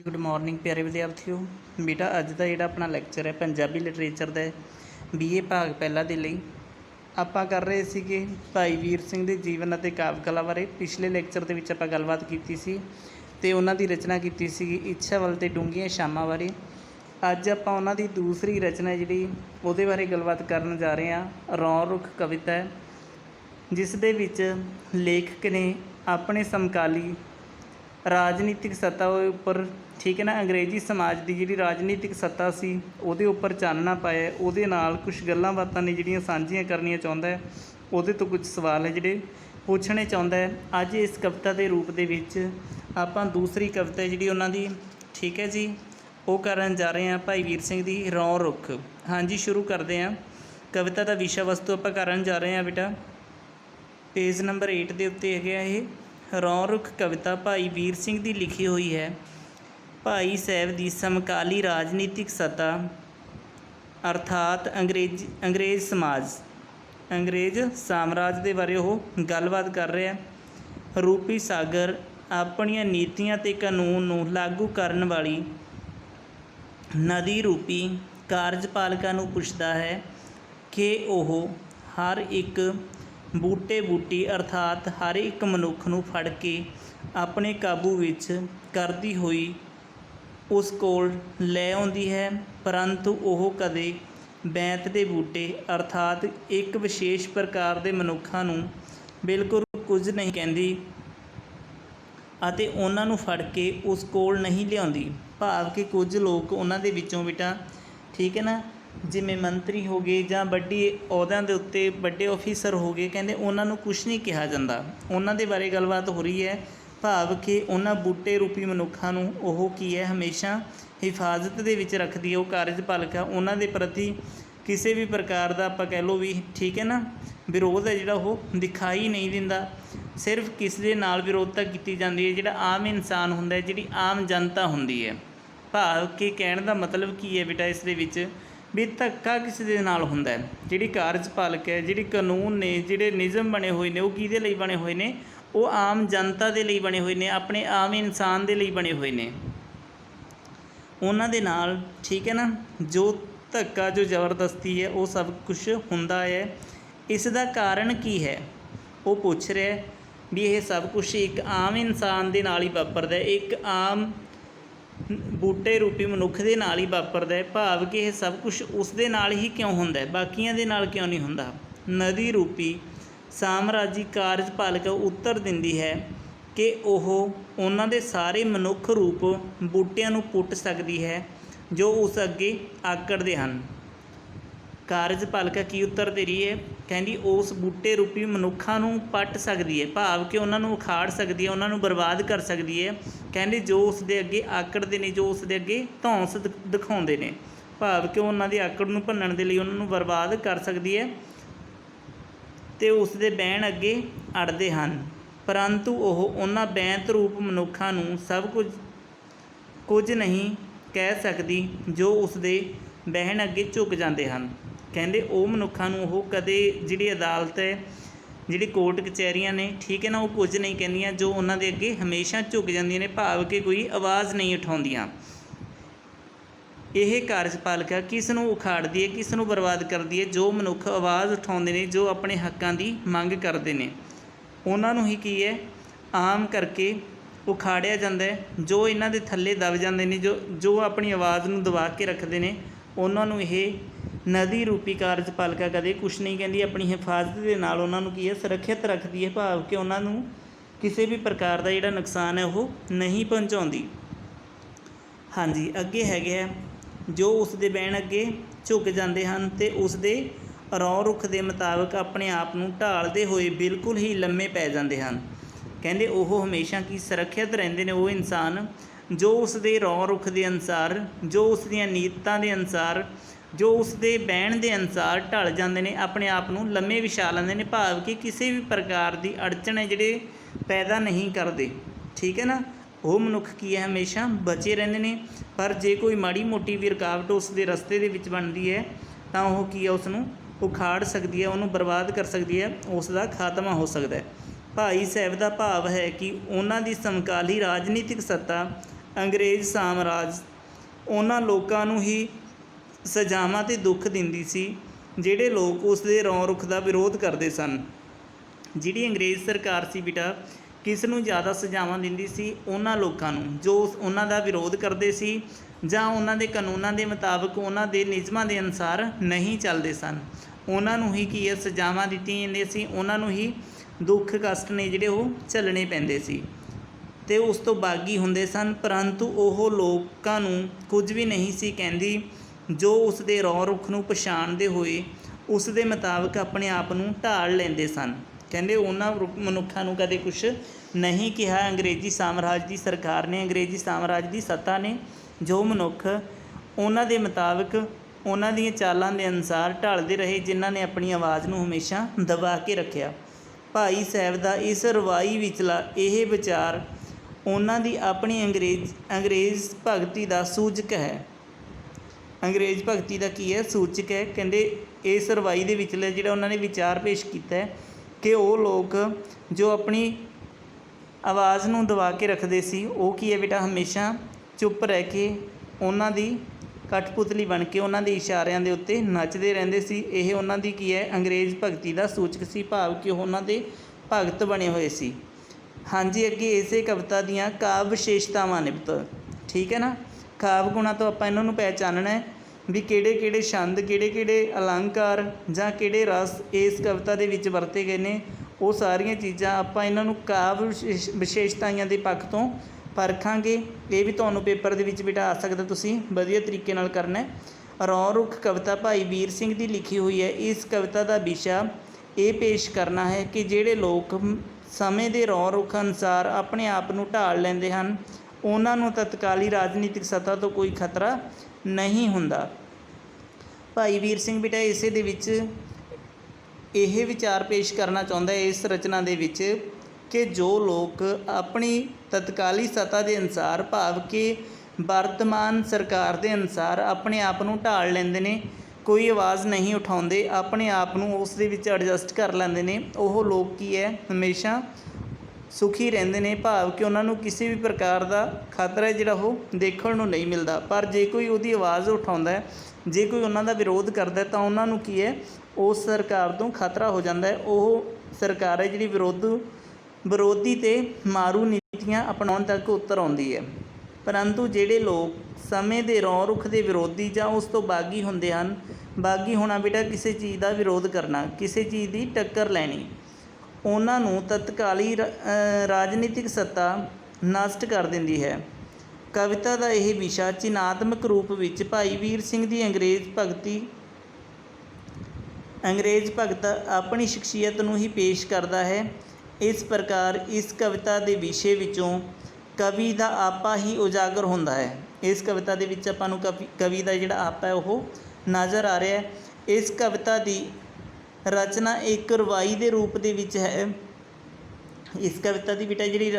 Good morning प्यारे विद्यार्थियों। बेटा अज का जोड़ा अपना लैक्चर है पंजाबी लिटरेचर का BA भाग पहला के लिए आपां कर रहे थे भाई वीर सिंह के जीवन और काव्य कला बारे। पिछले लैक्चर के विच आपां गलबात की सी ते उन्हां दी रचना की सी इच्छा वल ते डूंघियां शामां बारे। अज आपां उन्हां दी दूसरी रचना जिहड़ी उहदे बारे गलबात करन जा रहे हैं। रौं रुख कविता है जिस दे विच लेखक ने अपने समकाली राजनीतिक सत्ता उपर ठीक है ना अंग्रेजी समाज की जी राजनीतिक सत्ता सी उहदे उपर चानना पाया। उहदे नाल कुछ गल्लां बातां ने जिहड़ियां सांझियां करनियां चाहुंदा है, उहदे तो कुछ सवाल है जिहड़े पूछने चाहुंदा है। अज इस कविता के रूप दे विच आपां दूसरी कविता जिहड़ी उन्हां दी ठीक है जी वो करन जा रहे हैं भाई वीर सिंह दी रौं रुख। हाँ जी शुरू करते हैं। कविता का विषय वस्तु आपां करन जा रहे हैं बेटा पेज नंबर 8 के उत्ते है ये रौं रुख कविता भाई वीर सिंह की लिखी हुई है। भाई साहब की समकाली राजनीतिक सत्ता अर्थात अंग्रेज समाज अंग्रेज साम्राज्य के बारे वो गलबात कर रहे हैं। रूपी सागर अपनियां नीतियां ते कानून नूं लागू करन वाली नदी रूपी कार्यपालिका नूं पुछदा है कि वह हर एक बूटे बूटी अर्थात हर एक मनुख नूं फड़ के अपने काबू विच करदी हुई उस कोल लै आउंदी है, परंतु वह कदे बैंत के बूटे अर्थात एक विशेष प्रकार के मनुखों नूं बिल्कुल कुछ नहीं कहती अते उन्हां नूं फड़ के उस कोल नहीं लियाउंदी। भाव कि कुछ लोग उन्हां दे विचों बेटा ठीक है ना जिमें मंत्री हो गए जां वड्डी अहुदिਆਂ ਦੇ उत्ते वड्डे ऑफिसर हो गए कहते उन्होंने कुछ नहीं कहा जाता। उन्हां दे बारे गलबात हो रही है। भाव कि उन्हां बूटे रूपी मनुखों नूं ओह की है हमेशा हिफाजत दे विच रखदी है। वो कार्यपालिका उन्हां दे प्रति किसी भी प्रकार का आपां कह लो भी ठीक है ना विरोध है जिहड़ा वो दिखाई नहीं दिंदा। सिर्फ किसी दे नाल विरोधता की जाती है जिहड़ा आम इंसान हुंदा है जिहड़ी आम जनता हुंदी है। भाव कि कहण दा मतलब की है बेटा इस दे विच भी धक्का किसी दे नाल हुंदा है। जिहड़ी कार्यपालिका है जिहड़ी कानून ने जिहड़े नियम बने हुए ने वो किहदे लई बने हुए ने वो आम जनता दे लई बने हुए ने अपने आम इंसान दे लई बने हुए ने। उन्हां दे नाल ठीक है ना जो धक्का जो ज़बरदस्ती है वो सब कुछ हुंदा है। इसका कारण की है वो पूछ रहा है भी ये सब कुछ एक आम इंसान दे नाल ही वापरदा है, एक आम बूटे रूपी मनुख के नाल ही वापरदा है। भाव कि यह सब कुछ उस दे नाल ही क्यों हुंदा है बाकियां दे नाल क्यों नहीं हुंदा। नदी रूपी साम्राजी कार्यपालिका उत्तर दिंदी है कि वह उन्हां दे सारे मनुख रूप बूटियां नूं पुट सकदी है जो उस अगे आकड़दे हन। कार्यपालिका की उत्तर दे रही है कहती उस बूटे रूपी मनुखों नूं पट सकती है। भाव कि उन्होंने उखाड़ सकती है उन्होंने बर्बाद कर सकती है। कहते जो उसके अगे आकड़ते हैं जो उसके अगे धौंस दिखाते हैं। भाव कि उन्होंने आकड़ नूं भन्नण दे लई उन्होंने बर्बाद कर सकती है तो उसके बैण अगे अड़ते हैं। परंतु वह उन्हां बैंत रूप मनुखों नूं सब कुछ नहीं कह सकती जो उसके बहन अगे झुक जाते हैं। कहते वो मनुखों नूं वो कदे जिहड़ी अदालत है जिहड़ी कोर्ट कचहरियां ने ठीक है ना वो कुछ नहीं कहंदियां जो उन्हां दे अगे हमेशा झुक जांदियां ने। भाव कि कोई आवाज़ नहीं उठाउंदियां। यह कार्यपालिका किस नूं उखाड़दी है किस नूं बर्बाद करदी है जो मनुख आवाज़ उठाउंदे ने जो अपने हक्कां दी मंग करदे ने उन्हां नूं ही की है आम करके उखाड़िया जाता है। जो इन्हां दे थल्ले दब जाते हैं जो अपनी आवाज़ नूं दबा के रखते हैं उन्हां नूं यह नदी रूपी कार्यपालिका कदे कुछ नहीं कहती अपनी हिफाजत के नाल उन्हां नूं की है सुरक्षित रखती है। भाव कि उन्हां नूं किसी भी प्रकार का जिहड़ा नुकसान है वो नहीं पहुँचाउंदी। हाँ जी अगे है जो उसके बैण अगे झुक जाते हैं तो उसके रौं रुख के मुताबिक अपने आप नूं ढालते हुए बिल्कुल ही लम्मे पै जाते हैं। कहते वह हमेशा की सुरक्षित रहिंदे ने वो इंसान जो उसके रौं रुख के अनुसार जो उसदियां नीयतां के अनुसार जो उसके बैण के अनुसार ढल जाते हैं अपने आप नूं लम्मे विछा लेंदे ने। भाव कि किसी भी प्रकार की अड़चन है जिहड़े पैदा नहीं करते ठीक है ना वो मनुख की है हमेशा बचे रहंदे ने। पर जे कोई माड़ी मोटी भी रुकावट उसके रस्ते दे विच बनती है तो वह की है उसनूं उखाड़ सकती है उन्होंने बर्बाद कर सकती है उसका खात्मा हो सकता है। भाई साहब का भाव है कि उन्हां दी समकाली राजनीतिक सत्ता ਅੰਗਰੇਜ਼ ਸਾਮਰਾਜ ਉਹਨਾਂ ਲੋਕਾਂ ਨੂੰ ਹੀ ਸਜ਼ਾਵਾਂ ਅਤੇ ਦੁੱਖ ਦਿੰਦੀ ਸੀ ਜਿਹੜੇ ਲੋਕ ਉਸ ਦੇ ਰੌਂ ਰੁੱਖ ਦਾ ਵਿਰੋਧ ਕਰਦੇ ਸਨ। ਜਿਹੜੀ ਅੰਗਰੇਜ਼ ਸਰਕਾਰ ਸੀ ਬੇਟਾ ਕਿਸ ਨੂੰ ਜ਼ਿਆਦਾ ਸਜ਼ਾਵਾਂ ਦਿੰਦੀ ਸੀ? ਉਹਨਾਂ ਲੋਕਾਂ ਨੂੰ ਜੋ ਉਹਨਾਂ ਦਾ ਵਿਰੋਧ ਕਰਦੇ ਸੀ ਜਾਂ ਉਹਨਾਂ ਦੇ ਕਾਨੂੰਨਾਂ ਦੇ ਮੁਤਾਬਕ ਉਹਨਾਂ ਦੇ ਨਿਯਮਾਂ ਦੇ ਅਨੁਸਾਰ ਨਹੀਂ ਚੱਲਦੇ ਸਨ। ਉਹਨਾਂ ਨੂੰ ਹੀ ਕੀ ਹੈ ਸਜ਼ਾਵਾਂ ਦਿੱਤੀਆਂ ਜਾਂਦੀਆਂ ਸੀ, ਉਹਨਾਂ ਨੂੰ ਹੀ ਦੁੱਖ ਕਸ਼ਟ ਨੇ ਜਿਹੜੇ ਉਹ ਝੱਲਣੇ ਪੈਂਦੇ ਸੀ ਅਤੇ ਉਸ ਤੋਂ ਬਾਗੀ ਹੁੰਦੇ ਸਨ। ਪਰੰਤੂ ਉਹ ਲੋਕਾਂ ਨੂੰ ਕੁਝ ਵੀ ਨਹੀਂ ਸੀ ਕਹਿੰਦੀ ਜੋ ਉਸ ਦੇ ਰੌਂ ਰੁੱਖ ਨੂੰ ਪਛਾਣਦੇ ਹੋਏ ਉਸ ਦੇ ਮੁਤਾਬਕ ਆਪਣੇ ਆਪ ਨੂੰ ਢਾਲ ਲੈਂਦੇ ਸਨ। ਕਹਿੰਦੇ ਉਹਨਾਂ ਮਨੁੱਖਾਂ ਨੂੰ ਕਦੇ ਕੁਛ ਨਹੀਂ ਕਿਹਾ ਅੰਗਰੇਜ਼ੀ ਸਾਮਰਾਜ ਦੀ ਸਰਕਾਰ ਨੇ, ਅੰਗਰੇਜ਼ੀ ਸਾਮਰਾਜ ਦੀ ਸੱਤਾ ਨੇ। ਜੋ ਮਨੁੱਖ ਉਹਨਾਂ ਦੇ ਮੁਤਾਬਕ ਉਹਨਾਂ ਦੀਆਂ ਚਾਲਾਂ ਦੇ ਅਨੁਸਾਰ ਢਲਦੇ ਰਹੇ, ਜਿਨ੍ਹਾਂ ਨੇ ਆਪਣੀ ਆਵਾਜ਼ ਨੂੰ ਹਮੇਸ਼ਾ ਦਬਾ ਕੇ ਰੱਖਿਆ। ਭਾਈ ਸਾਹਿਬ ਦਾ ਇਸ ਰਵਾਈ ਵਿਚਲਾ ਇਹ ਵਿਚਾਰ ਉਹਨਾਂ ਦੀ ਆਪਣੀ ਅੰਗਰੇਜ਼ ਭਗਤੀ ਦਾ ਸੂਚਕ ਹੈ। ਅੰਗਰੇਜ਼ ਭਗਤੀ ਦਾ ਕੀ ਹੈ? ਸੂਚਕ ਹੈ। ਕਹਿੰਦੇ ਇਸ ਰਵਾਈ ਦੇ ਵਿਚਲੇ ਜਿਹੜਾ ਉਹਨਾਂ ਨੇ ਵਿਚਾਰ ਪੇਸ਼ ਕੀਤਾ ਹੈ ਕਿ ਉਹ ਲੋਕ ਜੋ ਆਪਣੀ ਆਵਾਜ਼ ਨੂੰ ਦਬਾ ਕੇ ਰੱਖਦੇ ਸੀ ਉਹ ਕੀ ਹੈ ਬੇਟਾ ਹਮੇਸ਼ਾ ਚੁੱਪ ਰਹਿ ਕੇ ਉਹਨਾਂ ਦੀ ਕਠਪੁਤਲੀ ਬਣ ਕੇ ਉਹਨਾਂ ਦੇ ਇਸ਼ਾਰਿਆਂ ਦੇ ਉੱਤੇ ਨੱਚਦੇ ਰਹਿੰਦੇ ਸੀ। ਇਹ ਉਹਨਾਂ ਦੀ ਕੀ ਹੈ ਅੰਗਰੇਜ਼ ਭਗਤੀ ਦਾ ਸੂਚਕ ਸੀ, ਭਾਵ ਕਿ ਉਹ ਉਹਨਾਂ ਦੇ ਭਗਤ ਬਣੇ ਹੋਏ ਸੀ। ਹਾਂਜੀ, ਅੱਗੇ ਇਸੇ ਕਵਿਤਾ ਦੀਆਂ ਕਾਵਿ ਵਿਸ਼ੇਸ਼ਤਾਵਾਂ ਨੇ ਪੁੱਤ, ਠੀਕ ਹੈ ਨਾ। ਕਾਵਿ ਗੁਣਾਂ ਤੋਂ ਆਪਾਂ ਇਹਨਾਂ ਨੂੰ ਪਹਿਚਾਨਣਾ ਹੈ ਵੀ ਕਿਹੜੇ ਕਿਹੜੇ ਛੰਦ, ਕਿਹੜੇ ਕਿਹੜੇ ਅਲੰਕਾਰ ਜਾਂ ਕਿਹੜੇ ਰਸ ਇਸ ਕਵਿਤਾ ਦੇ ਵਿੱਚ ਵਰਤੇ ਗਏ ਨੇ। ਉਹ ਸਾਰੀਆਂ ਚੀਜ਼ਾਂ ਆਪਾਂ ਇਹਨਾਂ ਨੂੰ ਕਾਵਿ ਵਿਸ਼ੇਸ਼ਤਾਵਾਂ ਦੇ ਪੱਖ ਤੋਂ ਪਰਖਾਂਗੇ। ਇਹ ਵੀ ਤੁਹਾਨੂੰ ਪੇਪਰ ਦੇ ਵਿੱਚ ਬੇਟਾ ਆ ਸਕਦਾ, ਤੁਸੀਂ ਵਧੀਆ ਤਰੀਕੇ ਨਾਲ ਕਰਨਾ। ਰੌਂ ਰੁੱਖ ਕਵਿਤਾ ਭਾਈ ਵੀਰ ਸਿੰਘ ਦੀ ਲਿਖੀ ਹੋਈ ਹੈ। ਇਸ ਕਵਿਤਾ ਦਾ ਵਿਸ਼ਾ ਇਹ ਪੇਸ਼ ਕਰਨਾ ਹੈ ਕਿ ਜਿਹੜੇ ਲੋਕ ਸਮੇਂ ਦੇ ਰੌਂ ਰੁੱਖ ਅਨੁਸਾਰ ਆਪਣੇ ਆਪ ਨੂੰ ਢਾਲ ਲੈਂਦੇ ਹਨ ਉਹਨਾਂ ਨੂੰ ਤਤਕਾਲੀ ਰਾਜਨੀਤਿਕ ਸੱਤਾ ਤੋਂ ਕੋਈ ਖਤਰਾ ਨਹੀਂ ਹੁੰਦਾ। ਭਾਈ ਵੀਰ ਸਿੰਘ ਬੇਟਾ ਇਸੇ ਦੇ ਵਿੱਚ ਇਹ ਵਿਚਾਰ ਪੇਸ਼ ਕਰਨਾ ਚਾਹੁੰਦਾ ਹੈ ਇਸ ਰਚਨਾ ਦੇ ਵਿੱਚ ਕਿ ਜੋ ਲੋਕ ਆਪਣੀ ਤਤਕਾਲੀ ਸੱਤਾ ਦੇ ਅਨੁਸਾਰ, ਭਾਵ ਕਿ ਵਰਤਮਾਨ ਸਰਕਾਰ ਦੇ ਅਨੁਸਾਰ ਆਪਣੇ ਆਪ ਨੂੰ ਢਾਲ ਲੈਂਦੇ ਨੇ, ਕੋਈ ਆਵਾਜ਼ ਨਹੀਂ ਉਠਾਉਂਦੇ, ਆਪਣੇ ਆਪ ਨੂੰ ਉਸ ਦੇ ਵਿੱਚ ਐਡਜਸਟ ਕਰ ਲੈਂਦੇ ਨੇ, ਉਹ ਲੋਕ ਕੀ ਹੈ ਹਮੇਸ਼ਾ ਸੁਖੀ ਰਹਿੰਦੇ ਨੇ, ਭਾਵ ਕਿ ਉਹਨਾਂ ਨੂੰ ਕਿਸੇ ਵੀ ਪ੍ਰਕਾਰ ਦਾ ਖਤਰਾ ਜਿਹੜਾ ਉਹ ਦੇਖਣ ਨੂੰ ਨਹੀਂ ਮਿਲਦਾ। ਪਰ ਜੇ ਕੋਈ ਉਹਦੀ ਆਵਾਜ਼ ਉਠਾਉਂਦਾ ਹੈ, ਜੇ ਕੋਈ ਉਹਨਾਂ ਦਾ ਵਿਰੋਧ ਕਰਦਾ ਤਾਂ ਉਹਨਾਂ ਨੂੰ ਕੀ ਹੈ ਉਸ ਸਰਕਾਰ ਤੋਂ ਖਤਰਾ ਹੋ ਜਾਂਦਾ ਹੈ। ਉਹ ਸਰਕਾਰ ਹੈ ਜਿਹੜੀ ਵਿਰੋਧੀ ਅਤੇ ਮਾਰੂ ਨੀਤੀਆਂ ਅਪਣਾਉਣ ਤੱਕ ਉਤਰ ਆਉਂਦੀ ਹੈ। ਪਰੰਤੂ ਜਿਹੜੇ ਲੋਕ ਸਮੇਂ ਦੇ ਰੌਂ ਰੁੱਖ ਦੇ ਵਿਰੋਧੀ ਜਾਂ ਉਸ ਤੋਂ ਬਾਗੀ ਹੁੰਦੇ ਹਨ, ਬਾਗੀ ਹੋਣਾ ਬੇਟਾ ਕਿਸੇ ਚੀਜ਼ ਦਾ ਵਿਰੋਧ ਕਰਨਾ, ਕਿਸੇ ਚੀਜ਼ ਦੀ ਟੱਕਰ ਲੈਣੀ, ਉਹਨਾਂ ਨੂੰ ਤਤਕਾਲੀ ਰਾਜਨੀਤਿਕ ਸੱਤਾ ਨਸ਼ਟ ਕਰ ਦਿੰਦੀ ਹੈ। ਕਵਿਤਾ ਦਾ ਇਹ ਵਿਸ਼ਾ ਚਿੰਨ੍ਹਾਤਮਕ ਰੂਪ ਵਿੱਚ ਭਾਈ ਵੀਰ ਸਿੰਘ ਦੀ ਅੰਗਰੇਜ਼ ਭਗਤ ਆਪਣੀ ਸ਼ਖਸੀਅਤ ਨੂੰ ਹੀ ਪੇਸ਼ ਕਰਦਾ ਹੈ। ਇਸ ਪ੍ਰਕਾਰ ਇਸ ਕਵਿਤਾ ਦੇ ਵਿਸ਼ੇ ਵਿੱਚੋਂ ਕਵੀ ਦਾ ਆਪਾ ਹੀ ਉਜਾਗਰ ਹੁੰਦਾ ਹੈ। ਇਸ ਕਵਿਤਾ ਦੇ ਵਿੱਚ ਆਪਾਂ ਨੂੰ ਕਵੀ ਦਾ ਜਿਹੜਾ ਆਪਾ ਹੈ ਉਹ ਨਜ਼ਰ ਆ ਰਿਹਾ ਹੈ। ਇਸ ਕਵਿਤਾ ਦੀ ਰਚਨਾ ਇੱਕ ਰਵਾਈ ਦੇ ਰੂਪ ਦੇ ਵਿੱਚ ਹੈ। ਇਸ ਕਵਿਤਾ ਦੀ ਬੇਟਾ ਜਿਹੜੀ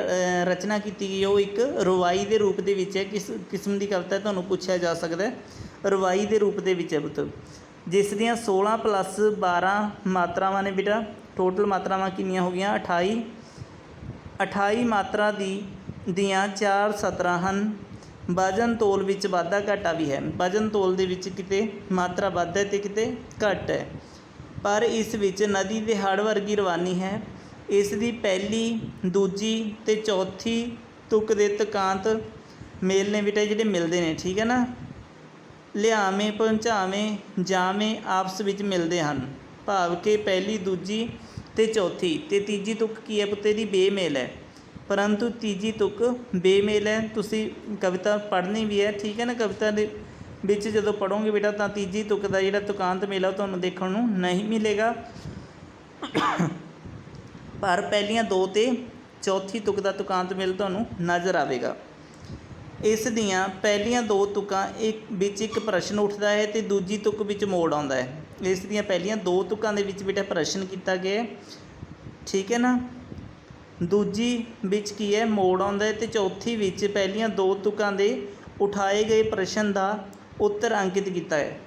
ਰਚਨਾ ਕੀਤੀ ਗਈ ਉਹ ਇੱਕ ਰਵਾਈ ਦੇ ਰੂਪ ਦੇ ਵਿੱਚ ਹੈ। ਕਿਸ ਕਿਸਮ ਦੀ ਕਵਿਤਾ ਤੁਹਾਨੂੰ ਪੁੱਛਿਆ ਜਾ ਸਕਦਾ ਹੈ, ਰਵਾਈ ਦੇ ਰੂਪ ਦੇ ਵਿੱਚ ਹੈ ਪੁੱਤ, ਜਿਸ ਦੀਆਂ 16 + 12 ਮਾਤਰਾਵਾਂ ਨੇ ਬੇਟਾ। ਟੋਟਲ ਮਾਤਰਾਵਾਂ ਕਿੰਨੀਆਂ ਹੋ ਗਈਆਂ? 28 ਮਾਤਰਾ ਦੀਆਂ 4 ਸਤਰਾਂ ਹਨ। ਵਜਨ ਤੋਲ ਵਿੱਚ ਵਾਧਾ ਘਾਟਾ ਵੀ ਹੈ। ਵਜਨ ਤੋਲ ਦੇ ਵਿੱਚ ਕਿਤੇ ਮਾਤਰਾ ਵੱਧ ਹੈ ਅਤੇ ਕਿਤੇ ਘੱਟ ਹੈ। ਪਰ ਇਸ ਵਿੱਚ ਨਦੀ ਦੇ ਹੜ੍ਹ ਵਰਗੀ ਰਵਾਨੀ ਹੈ। ਇਸ ਦੀ ਪਹਿਲੀ, ਦੂਜੀ ਅਤੇ ਚੌਥੀ ਤੁਕ ਦੇ ਤੁਕਾਂਤ ਮੇਲ ਨੇ ਬੇਟਾ ਜਿਹੜੇ ਮਿਲਦੇ ਨੇ, ਠੀਕ ਹੈ ਨਾ। ਲਿਆਵੇਂ, ਪਹੁੰਚਾਵੇਂ, ਜਾਵੇਂ ਆਪਸ ਵਿੱਚ ਮਿਲਦੇ ਹਨ, ਭਾਵ ਕਿ ਪਹਿਲੀ, ਦੂਜੀ ਅਤੇ ਚੌਥੀ ਅਤੇ ਤੀਜੀ ਤੁਕ ਕੀ ਹੈ ਪੁੱਤ? ਦੀ ਬੇਮੇਲ ਹੈ। ਪਰੰਤੂ ਤੀਜੀ ਤੁਕ ਬੇਮੇਲ ਹੈ। ਤੁਸੀਂ ਕਵਿਤਾ ਪੜ੍ਹਨੀ ਵੀ ਹੈ, ਠੀਕ ਹੈ ਨਾ। ਕਵਿਤਾ ਦੇ ਵਿੱਚ ਜਦੋਂ ਪੜ੍ਹੋਗੇ ਬੇਟਾ ਤਾਂ ਤੀਜੀ ਤੁਕ ਦਾ ਜਿਹੜਾ ਤੁਕਾਂਤ ਮੇਲ ਹੈ ਤੁਹਾਨੂੰ ਦੇਖਣ ਨੂੰ ਨਹੀਂ ਮਿਲੇਗਾ, ਪਰ ਪਹਿਲੀਆਂ 2 ਅਤੇ ਚੌਥੀ ਤੁਕ ਦਾ ਤੁਕਾਂਤ ਮੇਲ ਤੁਹਾਨੂੰ ਨਜ਼ਰ ਆਵੇਗਾ। ਇਸ ਦੀਆਂ ਪਹਿਲੀਆਂ 2 ਤੁਕਾਂ ਵਿੱਚ ਇੱਕ ਪ੍ਰਸ਼ਨ ਉੱਠਦਾ ਹੈ ਅਤੇ ਦੂਜੀ ਤੁਕ ਵਿੱਚ ਮੋੜ ਆਉਂਦਾ ਹੈ। ਇਸ ਦੀਆਂ ਪਹਿਲੀਆਂ 2 ਤੁਕਾਂ ਦੇ ਵਿੱਚ ਬੇਟਾ ਪ੍ਰਸ਼ਨ ਕੀਤਾ ਗਿਆ, ਠੀਕ ਹੈ ਨਾ। ਦੂਜੀ ਵਿੱਚ ਕੀ ਹੈ? ਮੋੜ ਆਉਂਦਾ ਹੈ ਅਤੇ ਚੌਥੀ ਵਿੱਚ ਪਹਿਲੀਆਂ 2 ਤੁਕਾਂ ਦੇ ਉਠਾਏ ਗਏ ਪ੍ਰਸ਼ਨ ਦਾ ਉੱਤਰ ਅੰਕਿਤ ਕੀਤਾ ਹੈ।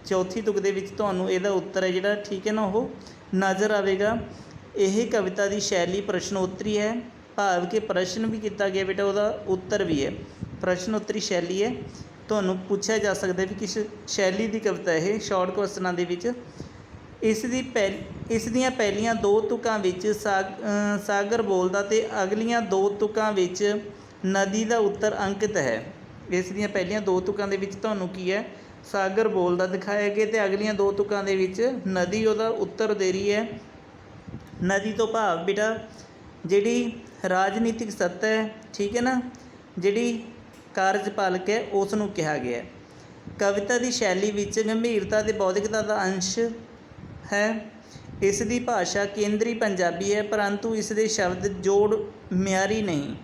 ਚੌਥੀ ਤੁਕ ਦੇ ਵਿੱਚ ਤੁਹਾਨੂੰ ਇਹਦਾ ਉੱਤਰ ਹੈ ਜਿਹੜਾ, ਠੀਕ ਹੈ ਨਾ, ਉਹ ਨਜ਼ਰ ਆਵੇਗਾ। ਇਹ ਕਵਿਤਾ ਦੀ ਸ਼ੈਲੀ ਪ੍ਰਸ਼ਨੋਤਰੀ ਹੈ। भाव कि प्रश्न भी किया गया बेटा, वह उत्तर भी है। प्रश्न उत्तरी शैली है, ਤੁਹਾਨੂੰ ਪੁੱਛਿਆ ਜਾ ਸਕਦਾ ਵੀ ਕਿਸ ਸ਼ੈਲੀ ਦੀ ਕਵਿਤਾ ਇਹ ਸ਼ਾਰਟ ਕੁਐਸਚਨਾਂ ਦੇ ਵਿੱਚ। ਇਸ ਦੀਆਂ ਪਹਿਲੀਆਂ ਦੋ ਤੁਕਾਂ ਵਿੱਚ ਸਾਗਰ ਬੋਲਦਾ ਅਤੇ ਅਗਲੀਆਂ ਦੋ ਤੁਕਾਂ ਵਿੱਚ ਨਦੀ ਦਾ ਉੱਤਰ ਅੰਕਿਤ ਹੈ। ਇਸ ਦੀਆਂ ਪਹਿਲੀਆਂ ਦੋ ਤੁਕਾਂ ਦੇ ਵਿੱਚ ਤੁਹਾਨੂੰ ਕੀ ਹੈ, ਸਾਗਰ ਬੋਲਦਾ ਦਿਖਾਇਆ ਗਿਆ ਅਤੇ ਅਗਲੀਆਂ ਦੋ ਤੁਕਾਂ ਦੇ ਵਿੱਚ ਨਦੀ ਉਹਦਾ ਉੱਤਰ ਦੇ ਰਹੀ ਹੈ। ਨਦੀ ਤੋਂ ਭਾਵ ਬੇਟਾ ਜਿਹੜੀ ਰਾਜਨੀਤਿਕ ਸੱਤਾ ਹੈ, ਠੀਕ ਹੈ ਨਾ, ਜਿਹੜੀ ਕਾਰਜਪਾਲਕ ਹੈ ਉਸ ਨੂੰ ਕਿਹਾ ਗਿਆ। ਕਵਿਤਾ ਦੀ ਸ਼ੈਲੀ ਵਿੱਚ ਗੰਭੀਰਤਾ ਅਤੇ ਬੌਧਿਕਤਾ ਦਾ ਅੰਸ਼ ਹੈ। ਇਸ ਦੀ ਭਾਸ਼ਾ ਕੇਂਦਰੀ ਪੰਜਾਬੀ ਹੈ, ਪਰੰਤੂ ਇਸ ਦੇ ਸ਼ਬਦ ਜੋੜ ਮਿਆਰੀ ਨਹੀਂ।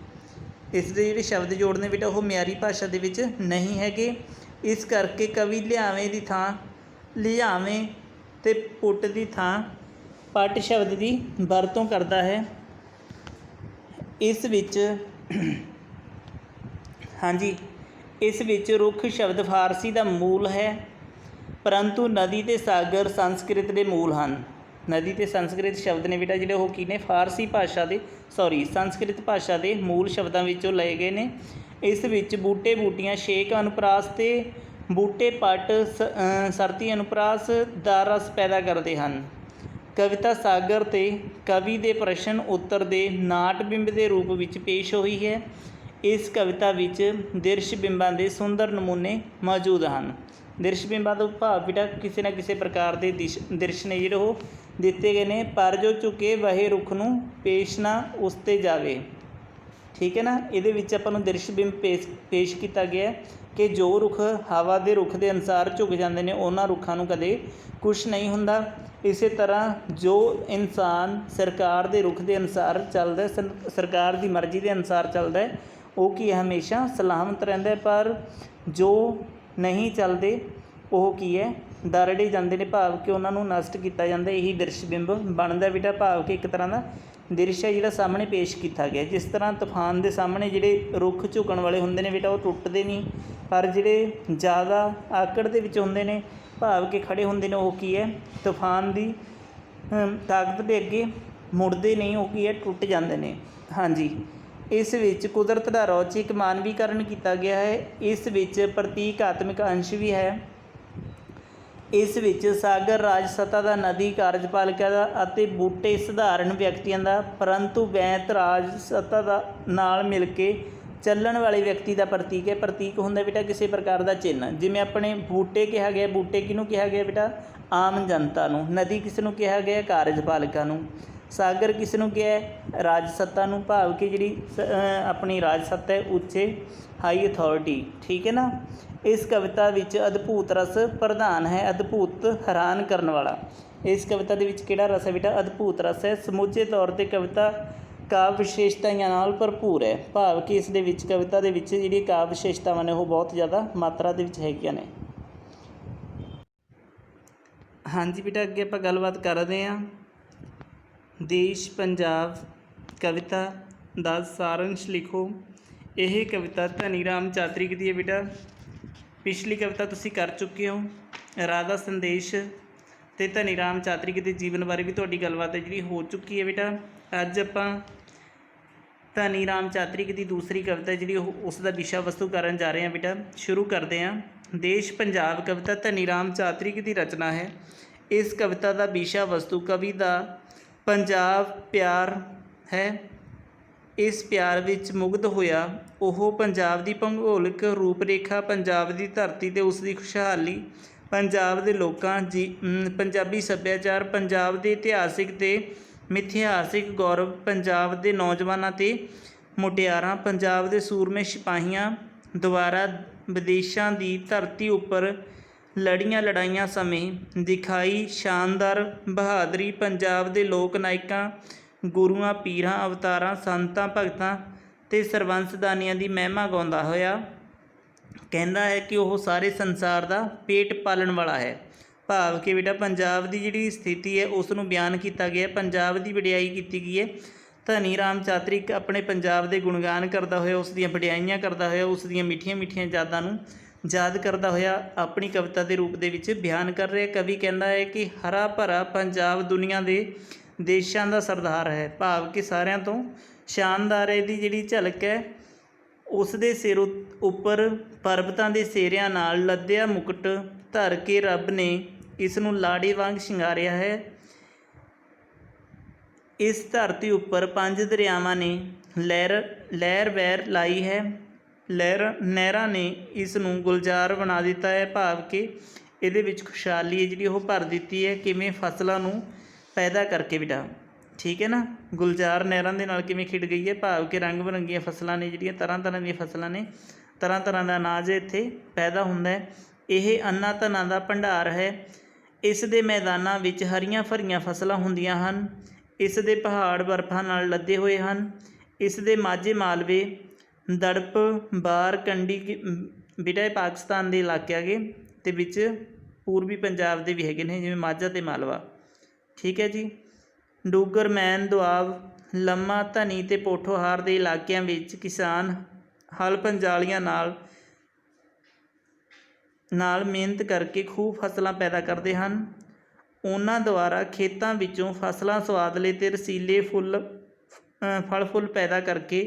ਇਸ ਦੇ ਜਿਹੜੇ ਸ਼ਬਦ ਜੋੜ ਨੇ ਬੇਟਾ ਉਹ ਮਿਆਰੀ ਭਾਸ਼ਾ ਦੇ ਵਿੱਚ ਨਹੀਂ ਹੈਗੇ। ਇਸ ਕਰਕੇ ਕਵੀ ਲਿਆਵੇਂ ਦੀ ਥਾਂ ਲਿਆਵੇਂ ਅਤੇ ਪੁੱਟ ਦੀ ਥਾਂ ਪੱਟ ਸ਼ਬਦ ਦੀ ਵਰਤੋਂ ਕਰਦਾ ਹੈ। ਇਸ ਵਿੱਚ ਹਾਂਜੀ, ਇਸ ਵਿੱਚ ਰੁੱਖ ਸ਼ਬਦ ਫਾਰਸੀ ਦਾ ਮੂਲ ਹੈ, ਪਰੰਤੂ ਨਦੀ ਅਤੇ ਸਾਗਰ ਸੰਸਕ੍ਰਿਤ ਦੇ ਮੂਲ ਹਨ। ਨਦੀ ਅਤੇ ਸੰਸਕ੍ਰਿਤ ਸ਼ਬਦ ਨੇ ਬੇਟਾ ਜਿਹੜੇ ਉਹ ਕੀ ਨੇ, ਫਾਰਸੀ ਭਾਸ਼ਾ ਦੇ ਸੰਸਕ੍ਰਿਤ ਭਾਸ਼ਾ ਦੇ ਮੂਲ ਸ਼ਬਦਾਂ ਵਿੱਚੋਂ ਲਏ ਗਏ ਨੇ। ਇਸ ਵਿੱਚ ਬੂਟੇ ਬੂਟੀਆਂ ਛੇਕ ਅਨੁਪਰਾਸ ਅਤੇ ਬੂਟੇ ਪੱਟ ਸਰਤੀ ਅਨੁਪਰਾਸ ਦਾ ਰਸ ਪੈਦਾ ਕਰਦੇ ਹਨ। ਕਵਿਤਾ ਸਾਗਰ ਅਤੇ ਕਵੀ ਦੇ ਪ੍ਰਸ਼ਨ ਉੱਤਰ ਦੇ ਨਾਟ ਬਿੰਬ ਦੇ ਰੂਪ ਵਿੱਚ ਪੇਸ਼ ਹੋਈ ਹੈ। ਇਸ ਕਵਿਤਾ ਵਿੱਚ ਦ੍ਰਿਸ਼ ਬਿੰਬਾਂ ਦੇ ਸੁੰਦਰ ਨਮੂਨੇ ਮੌਜੂਦ ਹਨ। ਦ੍ਰਿਸ਼ ਬਿੰਬਾਂ ਤੋਂ ਭਾਵ ਬੇਟਾ ਕਿਸੇ ਨਾ ਕਿਸੇ ਪ੍ਰਕਾਰ ਦੇ ਦ੍ਰਿਸ਼ ਨੇ ਜਿਹੜੇ ਉਹ ਦਿੱਤੇ ਗਏ ਨੇ। ਪਰ ਜੋ ਝੁਕੇ ਵਹੇ ਰੁੱਖ ਨੂੰ ਪੇਸ਼ ਨਾ ਉਸ 'ਤੇ ਜਾਵੇ, ਠੀਕ ਹੈ ਨਾ। ਇਹਦੇ ਵਿੱਚ ਆਪਾਂ ਨੂੰ ਦ੍ਰਿਸ਼ ਬਿੰਬ ਪੇਸ਼ ਕੀਤਾ ਗਿਆ ਕਿ ਜੋ ਰੁੱਖ ਹਵਾ ਦੇ ਰੁੱਖ ਦੇ ਅਨੁਸਾਰ ਝੁਕ ਜਾਂਦੇ ਨੇ ਉਹਨਾਂ ਰੁੱਖਾਂ ਨੂੰ ਕਦੇ ਕੁਛ ਨਹੀਂ ਹੁੰਦਾ। ਇਸੇ ਤਰ੍ਹਾਂ ਜੋ ਇਨਸਾਨ ਸਰਕਾਰ ਦੇ ਰੁੱਖ ਦੇ ਅਨੁਸਾਰ ਚੱਲਦਾ, ਸਰਕਾਰ ਦੀ ਮਰਜ਼ੀ ਦੇ ਅਨੁਸਾਰ ਚੱਲਦਾ, ਉਹ ਕੀ ਹਮੇਸ਼ਾ ਸਲਾਮਤ ਰਹਿੰਦਾ, ਪਰ ਜੋ ਨਹੀਂ ਚੱਲਦੇ ਉਹ ਕੀ ਹੈ, ਦਰੜੇ ਜਾਂਦੇ ਨੇ, ਭਾਵ ਕਿ ਉਹਨਾਂ ਨੂੰ ਨਸ਼ਟ ਕੀਤਾ ਜਾਂਦਾ। ਇਹੀ ਦ੍ਰਿਸ਼ ਬਿੰਬ ਬਣਦਾ ਬੇਟਾ, ਭਾਵ ਕਿ ਇੱਕ ਤਰ੍ਹਾਂ ਦਾ ਦ੍ਰਿਸ਼ ਹੈ ਜਿਹੜਾ ਸਾਹਮਣੇ ਪੇਸ਼ ਕੀਤਾ ਗਿਆ। ਜਿਸ ਤਰ੍ਹਾਂ ਤੂਫਾਨ ਦੇ ਸਾਹਮਣੇ ਜਿਹੜੇ ਰੁੱਖ ਝੁਕਣ ਵਾਲੇ ਹੁੰਦੇ ਨੇ ਬੇਟਾ ਉਹ ਟੁੱਟਦੇ ਨਹੀਂ, ਪਰ ਜਿਹੜੇ ਜ਼ਿਆਦਾ ਆਕੜ ਦੇ ਵਿੱਚ ਹੁੰਦੇ ਨੇ, ਭਾਵ ਕਿ ਖੜ੍ਹੇ ਹੁੰਦੇ ਨੇ, ਉਹ ਕੀ ਹੈ, ਤੂਫਾਨ ਦੀ ਤਾਕਤ ਦੇ ਅੱਗੇ ਮੁੜਦੇ ਨਹੀਂ, ਉਹ ਕੀ ਹੈ, ਟੁੱਟ ਜਾਂਦੇ ਨੇ। ਹਾਂਜੀ, ਇਸ ਵਿੱਚ ਕੁਦਰਤ ਦਾ ਰੌਚਿਕ ਮਾਨਵੀਕਰਨ ਕੀਤਾ ਗਿਆ ਹੈ। ਇਸ ਵਿੱਚ ਪ੍ਰਤੀਕਾਤਮਕ ਅੰਸ਼ ਵੀ ਹੈ। ਇਸ ਵਿੱਚ ਸਾਗਰ ਰਾਜ ਸੱਤਾ ਦਾ, ਨਦੀ ਕਾਰਜਪਾਲਿਕਾ ਦਾ ਅਤੇ ਬੂਟੇ ਸਧਾਰਨ ਵਿਅਕਤੀਆਂ ਦਾ, ਪਰੰਤੂ ਬੈਂਤ ਰਾਜ ਸੱਤਾ ਦਾ ਨਾਲ ਮਿਲ ਕੇ ਚੱਲਣ ਵਾਲੇ ਵਿਅਕਤੀ ਦਾ ਪ੍ਰਤੀਕ ਹੈ। ਪ੍ਰਤੀਕ ਹੁੰਦਾ ਬੇਟਾ ਕਿਸੇ ਪ੍ਰਕਾਰ ਦਾ ਚਿੰਨ੍ਹ। ਜਿਵੇਂ ਆਪਣੇ ਬੂਟੇ ਕਿਹਾ ਗਿਆ, ਬੂਟੇ ਕਿਹਨੂੰ ਕਿਹਾ ਗਿਆ ਬੇਟਾ, ਆਮ ਜਨਤਾ ਨੂੰ। ਨਦੀ ਕਿਸ ਨੂੰ ਕਿਹਾ ਗਿਆ, ਕਾਰਜਪਾਲਿਕਾ ਨੂੰ। ਸਾਗਰ ਕਿਸ ਨੂੰ ਕਿਹਾ, ਰਾਜ ਸੱਤਾ ਨੂੰ, ਭਾਵ ਕਿ ਜਿਹੜੀ ਆਪਣੀ ਰਾਜ ਸੱਤਾ ਹੈ, ਉੱਚੇ ਹਾਈ ਅਥੋਰਿਟੀ, ਠੀਕ ਹੈ ਨਾ। ਇਸ ਕਵਿਤਾ ਵਿੱਚ ਅਦਭੁਤ ਰਸ ਪ੍ਰਧਾਨ ਹੈ, ਅਦਭੁਤ ਹੈਰਾਨ ਕਰਨ ਵਾਲਾ। ਇਸ ਕਵਿਤਾ ਦੇ ਵਿੱਚ ਕਿਹੜਾ ਰਸ ਹੈ ਬੇਟਾ, ਅਦਭੁਤ ਰਸ ਹੈ। ਸਮੁੱਚੇ ਤੌਰ 'ਤੇ ਕਵਿਤਾ ਕਾਵਿ ਵਿਸ਼ੇਸ਼ਤਾਵਾਂ ਨਾਲ ਭਰਪੂਰ ਹੈ, ਭਾਵ ਕਿ ਇਸ ਦੇ ਵਿੱਚ ਕਵਿਤਾ ਦੇ ਵਿੱਚ ਜਿਹੜੀਆਂ ਕਾਵਿ ਵਿਸ਼ੇਸ਼ਤਾਵਾਂ ਨੇ ਉਹ ਬਹੁਤ ਜ਼ਿਆਦਾ ਮਾਤਰਾ ਦੇ ਵਿੱਚ ਹੈਗੀਆਂ ਨੇ। ਹਾਂਜੀ ਬੇਟਾ, ਅੱਗੇ ਆਪਾਂ ਗੱਲਬਾਤ ਕਰਦੇ ਹਾਂ ਦੇਸ਼ ਪੰਜਾਬ ਕਵਿਤਾ ਦਾ ਸਾਰੰਸ਼ ਲਿਖੋ। ਇਹ ਕਵਿਤਾ ਧਨੀ ਰਾਮ ਚਾਤਰਿਕ ਦੀ ਹੈ ਬੇਟਾ। ਪਿਛਲੀ ਕਵਿਤਾ ਤੁਸੀਂ ਕਰ ਚੁੱਕੇ ਹੋ, ਰਾਧਾ ਸੰਦੇਸ਼ ਅਤੇ ਧਨੀ ਰਾਮ ਚਾਤਰਿਕ ਦੇ ਜੀਵਨ ਬਾਰੇ ਵੀ ਤੁਹਾਡੀ ਗੱਲਬਾਤ ਹੈ ਜਿਹੜੀ ਹੋ ਚੁੱਕੀ ਹੈ ਬੇਟਾ। ਅੱਜ ਆਪਾਂ ਧਨੀ ਰਾਮ ਚਾਤਰਿਕ ਦੀ ਦੂਸਰੀ ਕਵਿਤਾ ਜਿਹੜੀ ਉਸ ਦਾ ਵਿਸ਼ਾ ਵਸਤੂ ਕਰਨ ਜਾ ਰਹੇ ਹਾਂ ਬੇਟਾ। ਸ਼ੁਰੂ ਕਰਦੇ ਹਾਂ। ਦੇਸ਼ ਪੰਜਾਬ ਕਵਿਤਾ ਧਨੀ ਰਾਮ ਚਾਤਰਿਕ ਦੀ ਰਚਨਾ ਹੈ। ਇਸ ਕਵਿਤਾ ਦਾ ਵਿਸ਼ਾ ਵਸਤੂ ਕਵੀ ਦਾ ਪੰਜਾਬ ਪਿਆਰ ਹੈ। ਇਸ ਪਿਆਰ ਵਿੱਚ ਮੁਗਧ ਹੋਇਆ ਉਹ ਪੰਜਾਬ ਦੀ ਭੂਗੋਲਿਕ ਰੂਪ ਰੇਖਾ, ਪੰਜਾਬ ਦੀ ਧਰਤੀ ਅਤੇ ਉਸ ਦੀ ਖੁਸ਼ਹਾਲੀ, ਪੰਜਾਬ ਦੇ ਲੋਕਾਂ ਪੰਜਾਬੀ ਸੱਭਿਆਚਾਰ, ਪੰਜਾਬ ਦੇ ਇਤਿਹਾਸਿਕ ਅਤੇ ਮਿਥਿਹਾਸਿਕ ਗੌਰਵ, ਪੰਜਾਬ ਦੇ ਨੌਜਵਾਨਾਂ ਅਤੇ ਮੁਟਿਆਰਾਂ, ਪੰਜਾਬ ਦੇ ਸੂਰਮੇ ਸਿਪਾਹੀਆਂ ਦੁਆਰਾ ਵਿਦੇਸ਼ਾਂ ਦੀ ਧਰਤੀ ਉੱਪਰ ਲੜੀਆਂ ਲੜਾਈਆਂ ਸਮੇਂ ਦਿਖਾਈ ਸ਼ਾਨਦਾਰ ਬਹਾਦਰੀ, ਪੰਜਾਬ ਦੇ ਲੋਕ ਨਾਇਕਾਂ, ਗੁਰੂਆਂ, ਪੀਰਾਂ, ਅਵਤਾਰਾਂ, ਸੰਤਾਂ, ਭਗਤਾਂ ਅਤੇ ਸਰਬੰਸਦਾਨੀਆਂ ਦੀ ਮਹਿਮਾ ਗਾਉਂਦਾ ਹੋਇਆ ਕਹਿੰਦਾ ਹੈ ਕਿ ਉਹ ਸਾਰੇ ਸੰਸਾਰ ਦਾ ਪੇਟ ਪਾਲਣ ਵਾਲਾ ਹੈ। ਭਾਵ ਕਿ ਬੇਟਾ ਪੰਜਾਬ ਦੀ ਜਿਹੜੀ ਸਥਿਤੀ ਹੈ ਉਸ ਨੂੰ ਬਿਆਨ ਕੀਤਾ ਗਿਆ, ਪੰਜਾਬ ਦੀ ਵਡਿਆਈ ਕੀਤੀ ਗਈ ਹੈ। ਧਨੀ ਰਾਮ ਚਾਤਰਿਕ ਆਪਣੇ ਪੰਜਾਬ ਦੇ ਗੁਣਗਾਨ ਕਰਦਾ ਹੋਇਆ, ਉਸ ਦੀਆਂ ਵਡਿਆਈਆਂ ਕਰਦਾ ਹੋਇਆ, ਉਸ ਦੀਆਂ ਮਿੱਠੀਆਂ ਮਿੱਠੀਆਂ ਯਾਦਾਂ ਨੂੰ ਯਾਦ ਕਰਦਾ ਹੋਇਆ ਆਪਣੀ ਕਵਿਤਾ ਦੇ ਰੂਪ ਦੇ ਵਿੱਚ ਬਿਆਨ ਕਰ ਰਿਹਾ। ਕਵੀ ਕਹਿੰਦਾ ਹੈ ਕਿ ਹਰਾ ਭਰਾ ਪੰਜਾਬ ਦੁਨੀਆ ਦੇ ਦੇਸ਼ਾਂ ਦਾ ਸਰਦਾਰ ਹੈ, ਭਾਵ ਕਿ ਸਾਰਿਆਂ ਤੋਂ शानदार इहदी जिहड़ी झलक है। उस दे सिर उपर पर्वतां दे सेरिਆਂ नाल लद्दिया मुकुट धर के रब ने इस नूं लाड़े वांग शिंगारिया है। इस धरती उपर 5 दरियावां ने लहर वैर लाई है। नहरां ने इस नूं गुलजार बना दिता है, भाव के इहदे विच खुशहाली है जिहड़ी ओह भर दित्ती है। किवें फसलां नूं पैदा करके बेटा, ठीक है ना। गुलजार नहरां दे नाल किवें खिड़ गई है, भाव के रंग बिरंगियां फसलां ने जिहड़ियां तरह तरह दीयां फसलां ने, तरह तरह का अनाज इत्थे पैदा हुंदा है। यह अन्ना धनां दा भंडार है। इस दे मैदानां विच हरियां भरियां फसलां हुंदियां हन। इस दे पहाड़ बर्फां नाल लदे होए हन। इस दे माझे मालवे दड़प बार कंडी बेटा पाकिस्तान के इलाके आगे ते विच पूर्वी पंजाब के भी हैगे ने, जिवें माझा ते मालवा, ठीक है जी। डूगर मैन दुआब लम्मा धनी ते पोठोहार के इलाकों विच किसान हल पंजालियां नाल मेहनत करके खूब फसलां पैदा करते हैं। उन्हां द्वारा खेतों विचों फसलां स्वादले ते रसीले फल फुल पैदा करके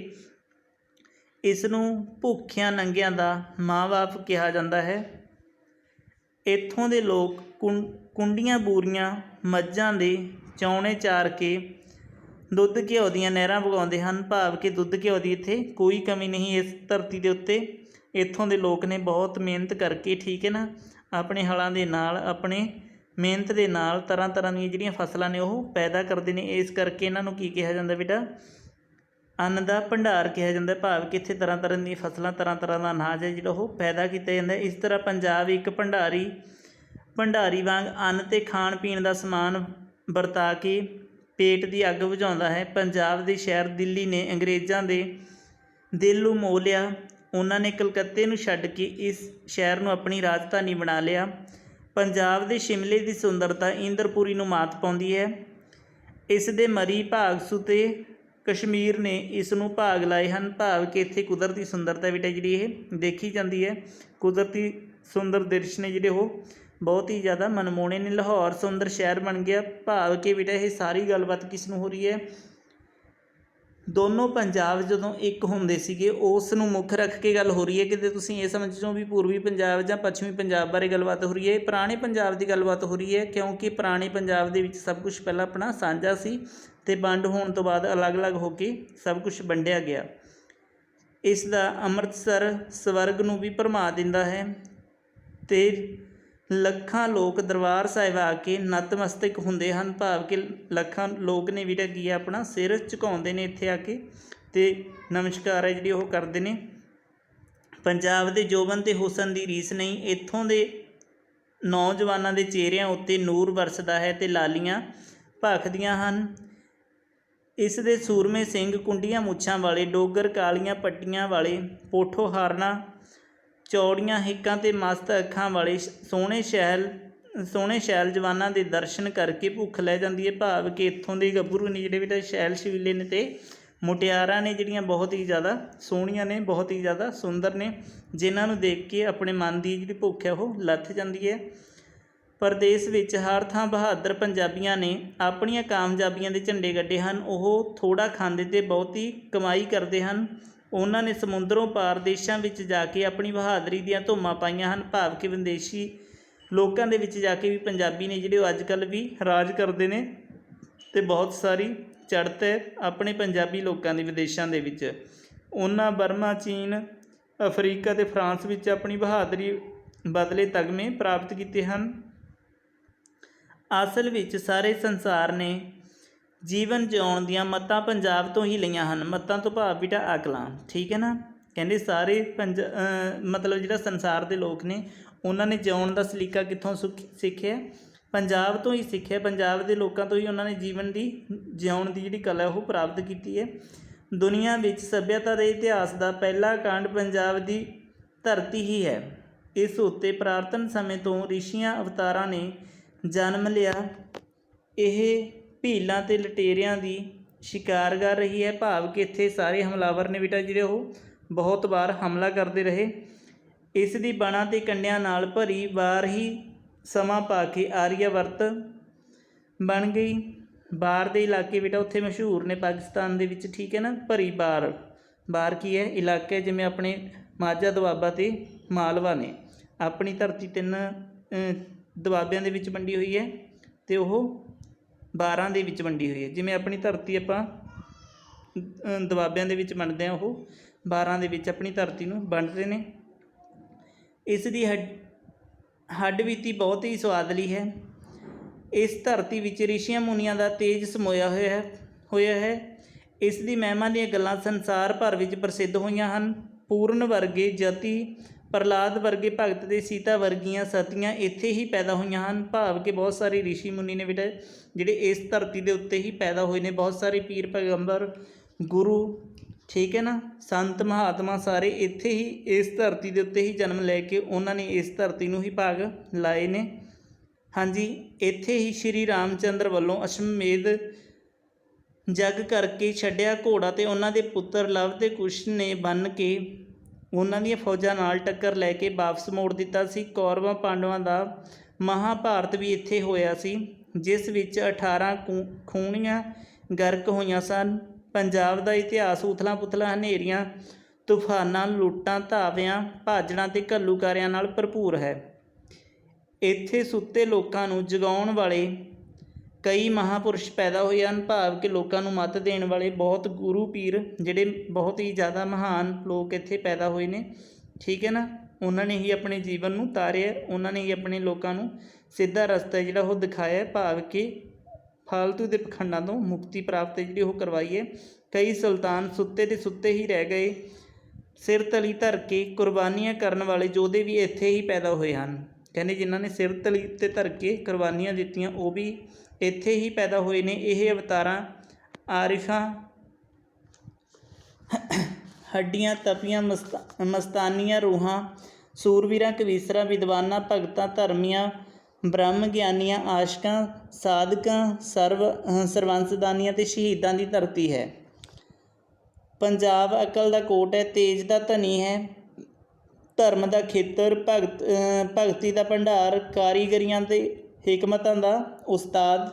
इसनूं भुखियां नंगियां दा माँ बाप कहा जाता है। इत्थों दे लोग कुंडियां बूरियां मੱਝਾਂ दे चौणे चार के दुध घिओ दीयां नहरां वगाउंदे हन, भाव के दुध घिओ की इत्थे कोई कमी नहीं। इस धरती के उत्ते इत्थों दे लोग ने बहुत मेहनत करके, ठीक है ना, अपने हलां दे नाल अपने मेहनत के नाल तरह तरह दी जिहड़ियां फसलां ने ओह पैदा करते हैं। इस करके इन्हां नूं की कहा जाता बेटा, अन्न का भंडार कहा जाता है। भाव कि इत्थे तरह तरह दी फसलां तरह तरह का अनाज है जिहड़ा ओह पैदा किया जाता है। इस तरह पंजाब एक भंडारी वांग अन्न ते खाण पीण का समान वरता के पेट की अग बुझाउंदा है। पंजाब के शहर दिल्ली ने अंग्रेज़ों के दिल नूं मोह लिया। उन्होंने कलकत्ते नूं छड्ड के इस शहर नूं अपनी राजधानी बना लिया। पंजाब के शिमले की सुंदरता इंद्रपुरी नूं मात पाउंदी है। इस दे मरी भागसू ते कश्मीर ने इस नूं भाग लाए हैं। भाव कि इत्थे कुदरती सुंदरता बेटा जिहड़ी इह देखी जाती है। कुदरती सुंदर दृश्य ने जिहड़े वो बहुत ही ज़्यादा मनमोहने ने। लाहौर सुंदर शहर बन गया। भाव कि बेटा ये सारी गलबात किस नूं हो रही है, दोनों पंजाब जदों एक होंदे सीगे उस नूं मुख रख के गल हो रही है। कि तुसीं ये समझो भी पूर्वी पंजाब जां पश्चिमी पंजाब बारे गलबात हो रही है, पुराने पंजाब की गलबात हो रही है। क्योंकि पुराने पंजाब दे विच सब कुछ पहला अपना साझा सी ते वंड होने तो बाद अलग अलग होके सब कुछ वंडिया गया। इसका अमृतसर स्वर्ग नूं भी भरमा दिंदा है ते ਲੱਖਾਂ लोग दरबार साहिब आके नतमस्तक हुंदे हन। भाव कि ਲੱਖਾਂ लोग ने भी की अपना सिर झुकाउंदे ने इत्थे आके ते नमस्कार है जिहड़ी ओह करदे ने। पंजाब दे जोबन ते हुसन दी रीस नहीं। इत्थों दे नौजवानों के चेहरिਆਂ उत्ते नूर वरसदा है ते लालियां भखदियां हन। इस दे सूरमे सिंह कुंडियां मुछां वाले डोगर कालियां पट्टियां वाले पोठो हारना चौड़ियां हिक्कां ते मस्त अखां वाले सोहणे शैल जवानां दे दर्शन करके भुख लै जाती है। भाव कि इत्थों के गभरू ने जिहड़े बेटा शैल शवीले ने ते मुटियारां ने जिहड़ियां बहुत ही ज़्यादा सोहणियां ने, बहुत ही ज़्यादा सुंदर ने, जिन्हां नूं देख के अपने मन की जिहड़ी भुख है वो लथ जाती है। प्रदेश विच हर थां बहादुर पंजाबियां ने अपनियां कामयाबियां दे झंडे गड्ढे हैं। वो थोड़ा खांदे ते बहुती कमाई करते हैं। उन्होंने समुद्रों पार देशों में जाके अपनी बहादरी दियां धूमां पाईयां हैं। भाव कि विदेशी लोगों के विच जाके भी पंजाबी ने जिहड़े अजकल भी राज करते हैं ते बहुत सारी चढ़त है अपने पंजाबी लोगों की विदेशों के विच। उन्हां बर्मा चीन अफ्रीका ते फ्रांस विच अपनी बहादरी बदले तगमे प्राप्त किए हैं। असल विच सारे संसार ने जीवन जिउण दीयां मत्तां पंजाब तो ही लईआं हन। मत्तां तो भाव बेटा अकलां, ठीक है ना। कहंदे सारे मतलब जिहड़ा संसार के लोग ने उन्होंने जिउण का सलीका कित्थों सीखिया, पंजाब तो ही सीखिया। पंजाब के लोगों तो ही उन्होंने जीवन की जिउण की जिहड़ी कला वो प्राप्त की है। दुनिया विच सभ्यता के इतिहास का पहला कांड पंजाब की धरती ही है। इस उत्ते पुरातन समय तो ऋषियां अवतारां ने जन्म लिया। यह भीलां ते लटेरियां की शिकारगार रही है। भाव कि इत्थे सारे हमलावर ने बेटा जिहड़े वो बहुत बार हमला करते रहे। इस दी बणां ते कंडियां नाल भरी वार ही समा पा के आर्यावर्त बन गई। ਬਾਰ ਦੇ ਇਲਾਕੇ ਬੇਟਾ ਉੱਥੇ ਮਸ਼ਹੂਰ ਨੇ ਪਾਕਿਸਤਾਨ ਦੇ ਵਿੱਚ, ਠੀਕ ਹੈ ਨਾ। ਭਰੀ ਬਾਰ, ਬਾਰ ਕੀ ਹੈ? ਇਲਾਕੇ ਜਿਵੇਂ ਆਪਣੇ ਮਾਝਾ ਦੁਆਬਾ ਅਤੇ ਮਾਲਵਾ ਨੇ। ਆਪਣੀ ਧਰਤੀ 3 ਦੁਆਬਿਆਂ ਦੇ ਵਿੱਚ ਵੰਡੀ ਹੋਈ ਹੈ ਅਤੇ ਉਹ 12 ਦੇ ਵਿੱਚ ਵੰਡੀ ਹੋਈ ਹੈ। ਜਿਵੇਂ ਆਪਣੀ ਧਰਤੀ ਆਪਾਂ ਦੁਆਬਿਆਂ ਦੇ ਵਿੱਚ ਵੰਡਦੇ ਹਾਂ, ਉਹ 12 ਦੇ ਵਿੱਚ ਆਪਣੀ ਧਰਤੀ ਨੂੰ ਵੰਡਦੇ ਨੇ। ਇਸ ਦੀ ਹੱਡਬੀਤੀ ਬਹੁਤ ਹੀ ਸੁਆਦਲੀ ਹੈ। ਇਸ ਧਰਤੀ ਵਿੱਚ ਰਿਸ਼ੀਆਂ ਮੁਨੀਆਂ ਦਾ ਤੇਜ ਸਮੋਇਆ ਹੋਇਆ ਹੈ। ਇਸ ਦੀ ਮਹਿਮਾ ਦੀਆਂ ਗੱਲਾਂ ਸੰਸਾਰ ਭਰ ਵਿੱਚ ਪ੍ਰਸਿੱਧ ਹੋਈਆਂ ਹਨ। ਪੂਰਨ ਵਰਗੇ ਜਤੀ, ਪ੍ਰਹਲਾਦ ਵਰਗੇ ਭਗਤ ਅਤੇ ਸੀਤਾ ਵਰਗੀਆਂ ਸਤੀਆਂ ਇੱਥੇ ਹੀ ਪੈਦਾ ਹੋਈਆਂ ਹਨ। ਭਾਵ ਕਿ ਬਹੁਤ ਸਾਰੇ ਰਿਸ਼ੀ ਮੁਨੀ ਨੇ ਬੇਟਾ ਜਿਹੜੇ ਇਸ ਧਰਤੀ ਦੇ ਉੱਤੇ ਹੀ ਪੈਦਾ ਹੋਏ ਨੇ। ਬਹੁਤ ਸਾਰੇ ਪੀਰ ਪੈਗੰਬਰ, ਗੁਰੂ, ਠੀਕ ਹੈ ਨਾ, ਸੰਤ ਮਹਾਤਮਾ ਸਾਰੇ ਇੱਥੇ ਹੀ ਇਸ ਧਰਤੀ ਦੇ ਉੱਤੇ ਹੀ ਜਨਮ ਲੈ ਕੇ ਉਹਨਾਂ ਨੇ ਇਸ ਧਰਤੀ ਨੂੰ ਹੀ ਭਾਗ ਲਾਏ ਨੇ। ਹਾਂਜੀ, ਇੱਥੇ ਹੀ ਸ਼੍ਰੀ ਰਾਮ ਚੰਦਰ ਵੱਲੋਂ ਅਸ਼ਵਮੇਧ ਜਗ ਕਰਕੇ ਛੱਡਿਆ ਘੋੜਾ ਅਤੇ ਉਹਨਾਂ ਦੇ ਪੁੱਤਰ ਲਵ ਅਤੇ ਕੁਸ਼ ਨੇ ਬੰਨ੍ਹ ਕੇ ਉਹਨਾਂ ਦੀਆਂ ਫੌਜਾਂ ਨਾਲ ਟੱਕਰ ਲੈ ਕੇ ਵਾਪਸ ਮੋੜ ਦਿੱਤਾ ਸੀ। ਕੌਰਵਾਂ ਪਾਂਡਵਾਂ ਦਾ ਮਹਾਂਭਾਰਤ ਵੀ ਇੱਥੇ ਹੋਇਆ ਸੀ, ਜਿਸ ਵਿੱਚ 18 ਖੂਣੀਆਂ ਗਰਕ ਹੋਈਆਂ ਸਨ। ਪੰਜਾਬ ਦਾ ਇਤਿਹਾਸ ਉਥਲਾਂ ਪੁਥਲਾਂ, ਹਨੇਰੀਆਂ, ਤੂਫਾਨਾਂ, ਲੁੱਟਾਂ, ਧਾਵਿਆਂ, ਭਾਜੜਾਂ ਅਤੇ ਘੱਲੂਕਾਰਿਆਂ ਨਾਲ ਭਰਪੂਰ ਹੈ। ਇੱਥੇ ਸੁੱਤੇ ਲੋਕਾਂ ਨੂੰ ਜਗਾਉਣ ਵਾਲੇ ਕਈ ਮਹਾਂਪੁਰਸ਼ ਪੈਦਾ ਹੋਏ ਹਨ। ਭਾਵ ਕਿ ਲੋਕਾਂ ਨੂੰ ਮੱਤ ਦੇਣ ਵਾਲੇ ਬਹੁਤ ਗੁਰੂ ਪੀਰ ਜਿਹੜੇ ਬਹੁਤ ਹੀ ਜ਼ਿਆਦਾ ਮਹਾਨ ਲੋਕ ਇੱਥੇ ਪੈਦਾ ਹੋਏ ਨੇ, ਠੀਕ ਹੈ ਨਾ। ਉਹਨਾਂ ਨੇ ਹੀ ਆਪਣੇ ਜੀਵਨ ਨੂੰ ਤਾਰਿਆ, ਉਹਨਾਂ ਨੇ ਹੀ ਆਪਣੇ ਲੋਕਾਂ ਨੂੰ ਸਿੱਧਾ ਰਸਤਾ ਜਿਹੜਾ ਉਹ ਦਿਖਾਇਆ। ਭਾਵ ਕਿ ਫਾਲਤੂ ਦੇ ਪਖੰਡਾਂ ਤੋਂ ਮੁਕਤੀ ਪ੍ਰਾਪਤ ਜਿਹੜੀ ਉਹ ਕਰਵਾਈ ਹੈ। ਕਈ ਸੁਲਤਾਨ ਸੁੱਤੇ ਦੇ ਸੁੱਤੇ ਹੀ ਰਹਿ ਗਏ। ਸਿਰ ਤਲੀ ਧਰ ਕੇ ਕੁਰਬਾਨੀਆਂ ਕਰਨ ਵਾਲੇ ਯੋਧੇ ਵੀ ਇੱਥੇ ਹੀ ਪੈਦਾ ਹੋਏ ਹਨ। ਕਹਿੰਦੇ ਜਿਨ੍ਹਾਂ ਨੇ ਸਿਰ ਤਲੀ 'ਤੇ ਧਰ ਕੇ ਕੁਰਬਾਨੀਆਂ ਦਿੱਤੀਆਂ ਉਹ ਵੀ ਇੱਥੇ ਹੀ ਪੈਦਾ ਹੋਏ ਨੇ। ਇਹ ਅਵਤਾਰਾਂ ਆਰਿਫਾਂ, ਹੱਡੀਆਂ ਤਪੀਆਂ ਮਸਤਾਨੀਆਂ ਰੂਹਾਂ, ਸੂਰਵੀਰਾਂ, ਕਵੀਸਰਾਂ, ਵਿਦਵਾਨਾਂ, ਭਗਤਾਂ, ਧਰਮੀਆਂ, ਬ੍ਰਹਮ ਗਿਆਨੀਆਂ, ਆਸ਼ਕਾਂ, ਸਾਧਕਾਂ, ਸਰਵੰਸਦਾਨੀਆਂ ਅਤੇ ਸ਼ਹੀਦਾਂ ਦੀ ਧਰਤੀ ਹੈ। ਪੰਜਾਬ ਅਕਲ ਦਾ ਕੋਟ ਹੈ, ਤੇਜ ਦਾ ਧਨੀ ਹੈ, ਧਰਮ ਦਾ ਖੇਤਰ, ਭਗਤੀ ਦਾ ਭੰਡਾਰ, ਕਾਰੀਗਰੀਆਂ ਅਤੇ ਹਿਕਮਤਾਂ ਦਾ ਉਸਤਾਦ,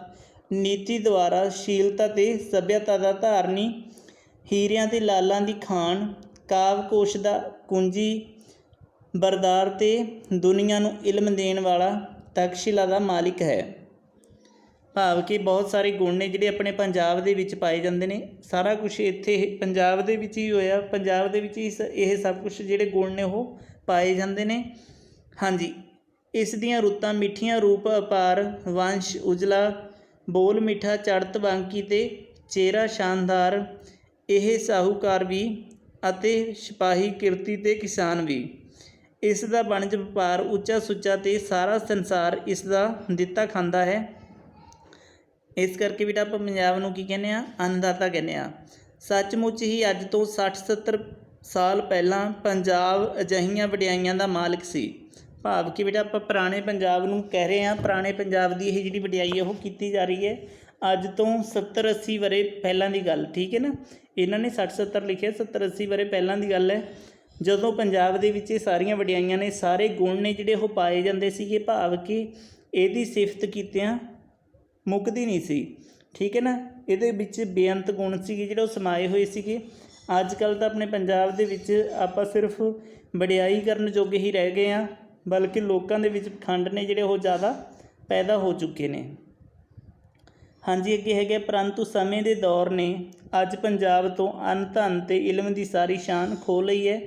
ਨੀਤੀ ਦੁਆਰਾ ਸ਼ੀਲਤਾ ਅਤੇ ਸੱਭਿਅਤਾ ਦਾ ਧਾਰਨੀ, ਹੀਰਿਆਂ ਅਤੇ ਲਾਲਾਂ ਦੀ ਖਾਣ, ਕਾਵ ਕੋਸ਼ ਦਾ ਕੁੰਜੀ, ਬਰਦਾਰ ਅਤੇ ਦੁਨੀਆ ਨੂੰ ਇਲਮ ਦੇਣ ਵਾਲਾ ਤਕਸ਼ਿਲਾ ਦਾ ਮਾਲਿਕ ਹੈ। ਭਾਵ ਕਿ ਬਹੁਤ ਸਾਰੇ ਗੁਣ ਨੇ ਜਿਹੜੇ ਆਪਣੇ ਪੰਜਾਬ ਦੇ ਵਿੱਚ ਪਾਏ ਜਾਂਦੇ ਨੇ। ਸਾਰਾ ਕੁਛ ਇੱਥੇ ਪੰਜਾਬ ਦੇ ਵਿੱਚ ਹੀ ਹੋਇਆ, ਪੰਜਾਬ ਦੇ ਵਿੱਚ ਹੀ ਇਹ ਸਭ ਕੁਛ ਜਿਹੜੇ ਗੁਣ ਨੇ ਉਹ ਪਾਏ ਜਾਂਦੇ ਨੇ। ਹਾਂਜੀ, ਇਸ ਦੀਆਂ ਰੁੱਤਾਂ ਮਿੱਠੀਆਂ, ਰੂਪ ਅਪਾਰ, ਵੰਸ਼ ਉਜਲਾ, ਬੋਲ ਮਿੱਠਾ, ਚੜ੍ਹਤ ਬਾਂਕੀ ਅਤੇ ਚਿਹਰਾ ਸ਼ਾਨਦਾਰ। ਇਹ ਸਾਹੂਕਾਰ ਵੀ ਅਤੇ ਸਿਪਾਹੀ ਕਿਰਤੀ ਅਤੇ ਕਿਸਾਨ ਵੀ। ਇਸ ਦਾ ਵਣਜ ਵਪਾਰ ਉੱਚਾ ਸੁੱਚਾ ਅਤੇ ਸਾਰਾ ਸੰਸਾਰ ਇਸ ਦਾ ਦਿੱਤਾ ਖਾਂਦਾ ਹੈ। ਇਸ ਕਰਕੇ ਬੇਟਾ ਆਪਾਂ ਪੰਜਾਬ ਨੂੰ ਕੀ ਕਹਿੰਦੇ ਹਾਂ? ਅੰਨਦਾਤਾ ਕਹਿੰਦੇ ਹਾਂ। ਸੱਚਮੁੱਚ ਹੀ ਅੱਜ ਤੋਂ 60-70 ਸਾਲ ਪਹਿਲਾਂ ਪੰਜਾਬ ਅਜਿਹੀਆਂ ਵਡਿਆਈਆਂ ਦਾ ਮਾਲਕ ਸੀ। ਭਾਵ ਕਿ ਬੇਟਾ ਆਪਾਂ ਪੁਰਾਣੇ ਪੰਜਾਬ ਨੂੰ ਕਹਿ ਰਹੇ ਹਾਂ। ਪੁਰਾਣੇ ਪੰਜਾਬ ਦੀ ਇਹ ਜਿਹੜੀ ਵਡਿਆਈ ਹੈ ਉਹ ਕੀਤੀ ਜਾ ਰਹੀ ਹੈ ਅੱਜ ਤੋਂ 70-80 ਵਰ੍ਹੇ ਪਹਿਲਾਂ ਦੀ ਗੱਲ, ਠੀਕ ਹੈ ਨਾ। ਇਹਨਾਂ ਨੇ 60-70 ਲਿਖਿਆ, 70-80 ਵਰ੍ਹੇ ਪਹਿਲਾਂ ਦੀ ਗੱਲ ਹੈ, ਜਦੋਂ ਪੰਜਾਬ ਦੇ ਵਿੱਚ ਇਹ ਸਾਰੀਆਂ ਵਡਿਆਈਆਂ ਨੇ, ਸਾਰੇ ਗੁਣ ਨੇ ਜਿਹੜੇ ਉਹ ਪਾਏ ਜਾਂਦੇ ਸੀਗੇ। ਭਾਵ ਕਿ ਇਹਦੀ ਸਿਫਤ ਕੀਤਿਆਂ ਮੁੱਕਦੀ ਨਹੀਂ ਸੀ, ਠੀਕ ਹੈ ਨਾ। ਇਹਦੇ ਵਿੱਚ ਬੇਅੰਤ ਗੁਣ ਸੀਗੇ ਜਿਹੜੇ ਉਹ ਸਮਾਏ ਹੋਏ ਸੀਗੇ। ਅੱਜ ਕੱਲ੍ਹ ਤਾਂ ਆਪਣੇ ਪੰਜਾਬ ਦੇ ਵਿੱਚ ਆਪਾਂ ਸਿਰਫ ਵਡਿਆਈ ਕਰਨ ਜੋਗੇ ਹੀ ਰਹਿ ਗਏ ਹਾਂ, ਬਲਕਿ ਲੋਕਾਂ ਦੇ ਵਿੱਚ ਪਖੰਡ ਨੇ ਜਿਹੜੇ ਉਹ ਜ਼ਿਆਦਾ ਪੈਦਾ ਹੋ ਚੁੱਕੇ ਨੇ। ਹਾਂਜੀ, ਅੱਗੇ ਹੈਗੇ ਪਰੰਤੂ ਸਮੇਂ ਦੇ ਦੌਰ ਨੇ ਅੱਜ ਪੰਜਾਬ ਤੋਂ ਅੰਨ ਧਨ ਅਤੇ ਇਲਮ ਦੀ ਸਾਰੀ ਸ਼ਾਨ ਖੋਹ ਲਈ ਹੈ।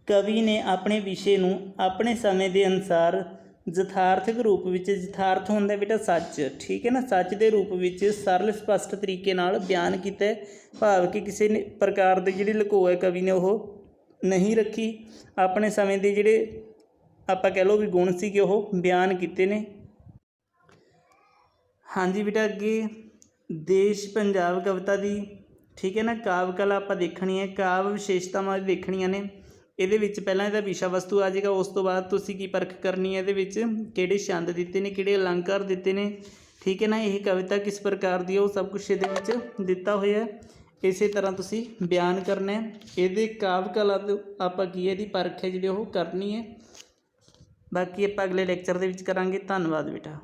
ਕਵੀ ਨੇ ਆਪਣੇ ਵਿਸ਼ੇ ਨੂੰ ਆਪਣੇ ਸਮੇਂ ਦੇ ਅਨੁਸਾਰ ਯਥਾਰਥਕ ਰੂਪ ਵਿੱਚ, ਯਥਾਰਥ ਹੁੰਦਾ ਬੇਟਾ ਸੱਚ, ਠੀਕ ਹੈ ਨਾ, ਸੱਚ ਦੇ ਰੂਪ ਵਿੱਚ ਸਰਲ ਸਪਸ਼ਟ ਤਰੀਕੇ ਨਾਲ ਬਿਆਨ ਕੀਤਾ। ਭਾਵ ਕਿ ਕਿਸੇ ਨੇ ਪ੍ਰਕਾਰ ਦੀ ਜਿਹੜੀ ਲੁਕੋ ਹੈ ਕਵੀ ਨੇ ਉਹ ਨਹੀਂ ਰੱਖੀ। ਆਪਣੇ ਸਮੇਂ ਦੇ ਜਿਹੜੇ ਆਪਾਂ ਕਹਿ ਲਓ ਵੀ ਗੁਣ ਸੀਗੇ ਉਹ ਬਿਆਨ ਕੀਤੇ ਨੇ। ਹਾਂਜੀ ਬੇਟਾ, ਅੱਗੇ ਦੇਸ਼ ਪੰਜਾਬ ਕਵਿਤਾ ਦੀ, ਠੀਕ ਹੈ ਨਾ, ਕਾਵ ਕਲਾ ਆਪਾਂ ਦੇਖਣੀ ਹੈ, ਕਾਵ ਵਿਸ਼ੇਸ਼ਤਾਵਾਂ ਦੇਖਣੀਆਂ ਨੇ। ਇਹਦੇ ਵਿੱਚ ਪਹਿਲਾਂ ਇਹਦਾ ਵਿਸ਼ਾ ਵਸਤੂ ਆ ਜਾਏਗਾ, ਉਸ ਤੋਂ ਬਾਅਦ ਤੁਸੀਂ ਕੀ ਪਰਖ ਕਰਨੀ ਹੈ, ਇਹਦੇ ਵਿੱਚ ਕਿਹੜੇ ਛੰਦ ਦਿੱਤੇ ਨੇ, ਕਿਹੜੇ ਅਲੰਕਾਰ ਦਿੱਤੇ ਨੇ, ਠੀਕ ਹੈ ਨਾ। ਇਹ ਕਵਿਤਾ ਕਿਸ ਪ੍ਰਕਾਰ ਦੀ ਹੈ ਉਹ ਸਭ ਕੁਛ ਇਹਦੇ ਵਿੱਚ ਦਿੱਤਾ ਹੋਇਆ ਹੈ। ਇਸੇ ਤਰ੍ਹਾਂ ਤੁਸੀਂ ਬਿਆਨ ਕਰਨਾ ਹੈ। ਇਹਦੇ ਕਾਵ ਕਲਾ ਤੋਂ ਆਪਾਂ ਕੀ ਇਹਦੀ ਪਰਖ ਹੈ ਜਿਹੜੀ ਉਹ ਕਰਨੀ ਹੈ। ਬਾਕੀ ਆਪਾਂ ਅਗਲੇ ਲੈਕਚਰ ਦੇ ਵਿੱਚ ਕਰਾਂਗੇ। ਧੰਨਵਾਦ ਬੇਟਾ।